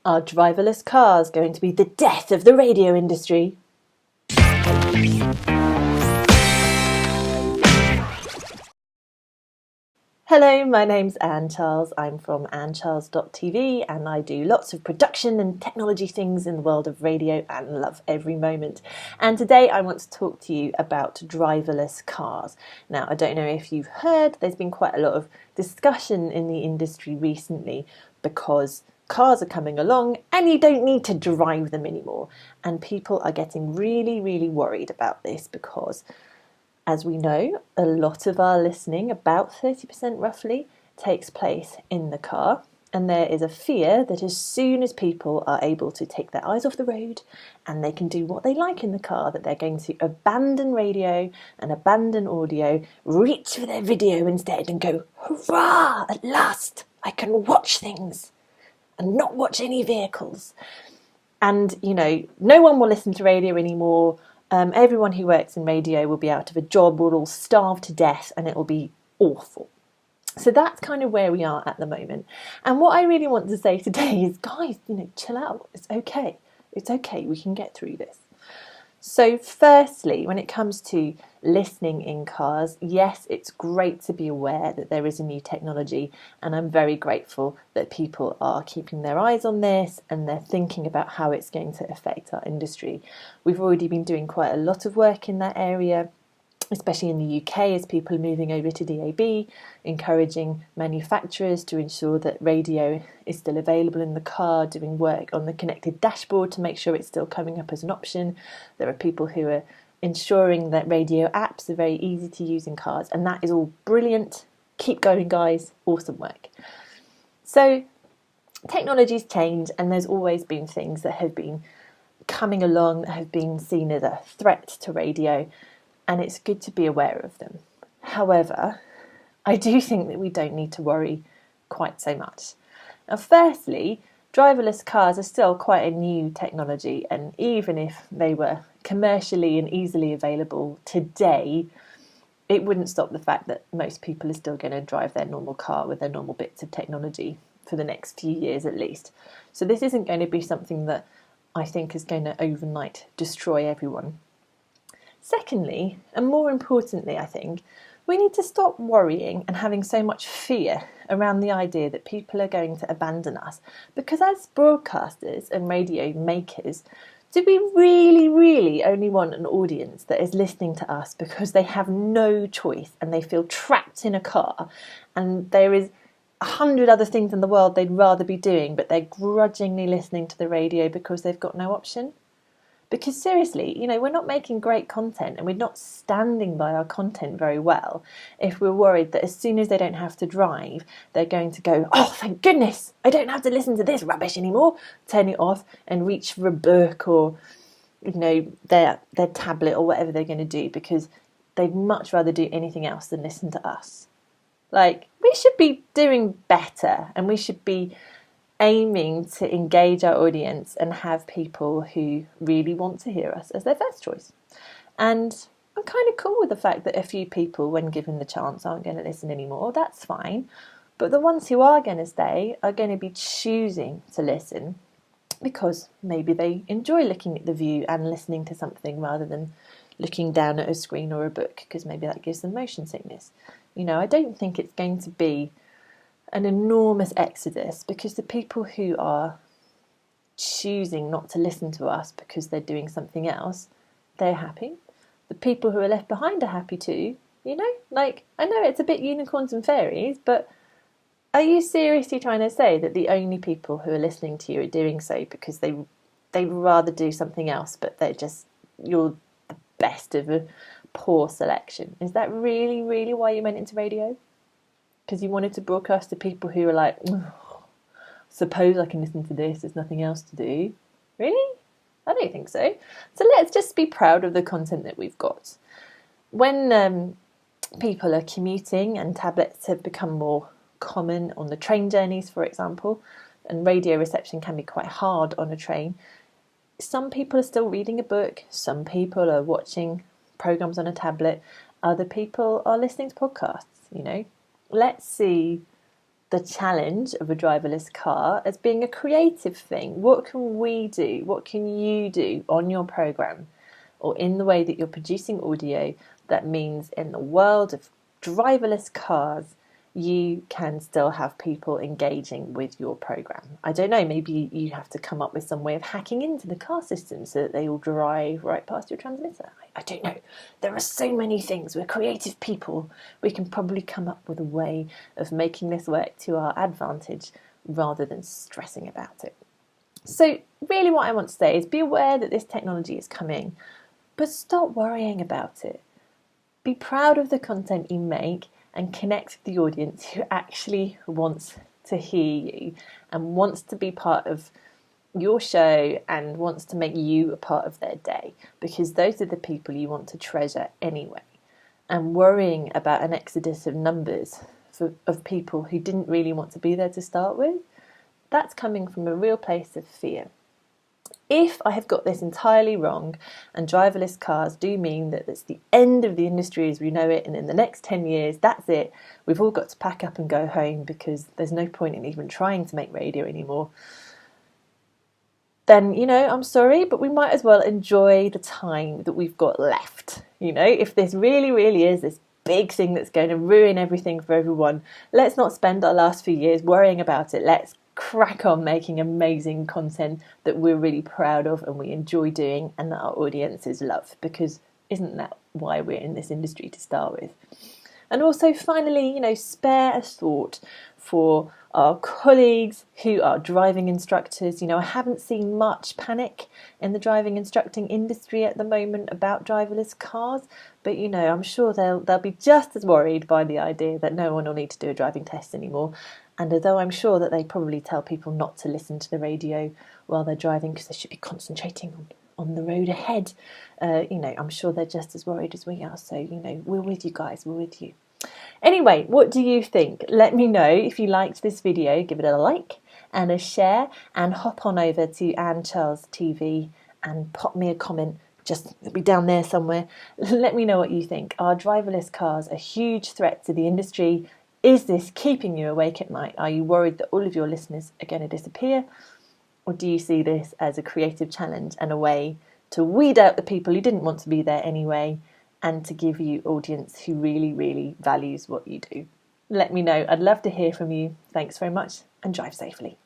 Are driverless cars going to be the death of the radio industry? Hello, my name's Anne Charles. I'm from AnneCharles.tv and I do lots of production and technology things in the world of radio and love every moment. And today I want to talk to you about driverless cars. Now, I don't know if you've heard, there's been quite a lot of discussion in the industry recently because cars are coming along and you don't need to drive them anymore. And people are getting really, really worried about this because, as we know, a lot of our listening, about 30% roughly, takes place in the car. And there is a fear that as soon as people are able to take their eyes off the road and they can do what they like in the car, that they're going to abandon radio and abandon audio, reach for their video instead and go, hurrah, at last, I can watch things and not watch any vehicles. And, you know, no one will listen to radio anymore. Everyone who works in radio will be out of a job, will all starve to death, and it will be awful. So that's kind of where we are at the moment. And what I really want to say today is, guys, chill out. It's okay. It's okay. We can get through this. So firstly, when it comes to listening in cars, yes, it's great to be aware that there is a new technology, and I'm very grateful that people are keeping their eyes on this and they're thinking about how it's going to affect our industry. We've already been doing quite a lot of work in that area, especially in the UK, as people are moving over to DAB, encouraging manufacturers to ensure that radio is still available in the car, doing work on the connected dashboard to make sure it's still coming up as an option. There are people who are ensuring that radio apps are very easy to use in cars, and that is all brilliant. Keep going, guys. Awesome work. So technologies change, and there's always been things that have been coming along that have been seen as a threat to radio, and it's good to be aware of them. However, I do think that we don't need to worry quite so much. Now, firstly, driverless cars are still quite a new technology, and even if they were commercially and easily available today, it wouldn't stop the fact that most people are still going to drive their normal car with their normal bits of technology for the next few years at least. So this isn't going to be something that I think is going to overnight destroy everyone. Secondly, and more importantly, I think, we need to stop worrying and having so much fear around the idea that people are going to abandon us. Because as broadcasters and radio makers, do we really, really only want an audience that is listening to us because they have no choice and they feel trapped in a car and there is 100 other things in the world they'd rather be doing, but they're grudgingly listening to the radio because they've got no option? Because seriously, we're not making great content and we're not standing by our content very well if we're worried that as soon as they don't have to drive, they're going to go, oh, thank goodness, I don't have to listen to this rubbish anymore, turn it off and reach for a book or, their tablet or whatever they're going to do because they'd much rather do anything else than listen to us. We should be doing better and we should be aiming to engage our audience and have people who really want to hear us as their first choice. And I'm kind of cool with the fact that a few people, when given the chance, aren't going to listen anymore. That's fine. But the ones who are going to stay are going to be choosing to listen because maybe they enjoy looking at the view and listening to something rather than looking down at a screen or a book because maybe that gives them motion sickness. I don't think it's going to be an enormous exodus because the people who are choosing not to listen to us because they're doing something else, they're happy. The people who are left behind are happy too. I know it's a bit unicorns and fairies, but are you seriously trying to say that the only people who are listening to you are doing so because they'd rather do something else, but you're the best of a poor selection? Is that really, really why you went into radio? Because you wanted to broadcast to people who are like, suppose I can listen to this, there's nothing else to do. Really? I don't think so. So let's just be proud of the content that we've got. When people are commuting and tablets have become more common on the train journeys, for example, and radio reception can be quite hard on a train, some people are still reading a book, some people are watching programs on a tablet, other people are listening to podcasts, Let's see the challenge of a driverless car as being a creative thing. What can we do? What can you do on your program or in the way that you're producing audio that means in the world of driverless cars, you can still have people engaging with your program? I don't know, maybe you have to come up with some way of hacking into the car system so that they will drive right past your transmitter. I don't know. There are so many things. We're creative people. We can probably come up with a way of making this work to our advantage rather than stressing about it. So really what I want to say is be aware that this technology is coming, but stop worrying about it. Be proud of the content you make and connect with the audience who actually wants to hear you and wants to be part of your show and wants to make you a part of their day, because those are the people you want to treasure anyway. And worrying about an exodus of numbers of people who didn't really want to be there to start with, that's coming from a real place of fear. If I have got this entirely wrong and driverless cars do mean that it's the end of the industry as we know it, and in the next 10 years, that's it, we've all got to pack up and go home because there's no point in even trying to make radio anymore, then, I'm sorry, but we might as well enjoy the time that we've got left. If this really, really is this big thing that's going to ruin everything for everyone, let's not spend our last few years worrying about it. Let's crack on making amazing content that we're really proud of and we enjoy doing and that our audiences love, because isn't that why we're in this industry to start with? And also finally, spare a thought for our colleagues who are driving instructors. I haven't seen much panic in the driving instructing industry at the moment about driverless cars, but I'm sure they'll be just as worried by the idea that no one will need to do a driving test anymore. And although I'm sure that they probably tell people not to listen to the radio while they're driving because they should be concentrating on the road ahead, I'm sure they're just as worried as we are. So, we're with you guys, we're with you. Anyway, what do you think? Let me know if you liked this video. Give it a like and a share, and hop on over to Anne Charles TV and pop me a comment. It'll be down there somewhere. Let me know what you think. Are driverless cars a huge threat to the industry? Is this keeping you awake at night? Are you worried that all of your listeners are going to disappear? Or do you see this as a creative challenge and a way to weed out the people who didn't want to be there anyway, and to give you audience who really, really values what you do? Let me know. I'd love to hear from you. Thanks very much and drive safely.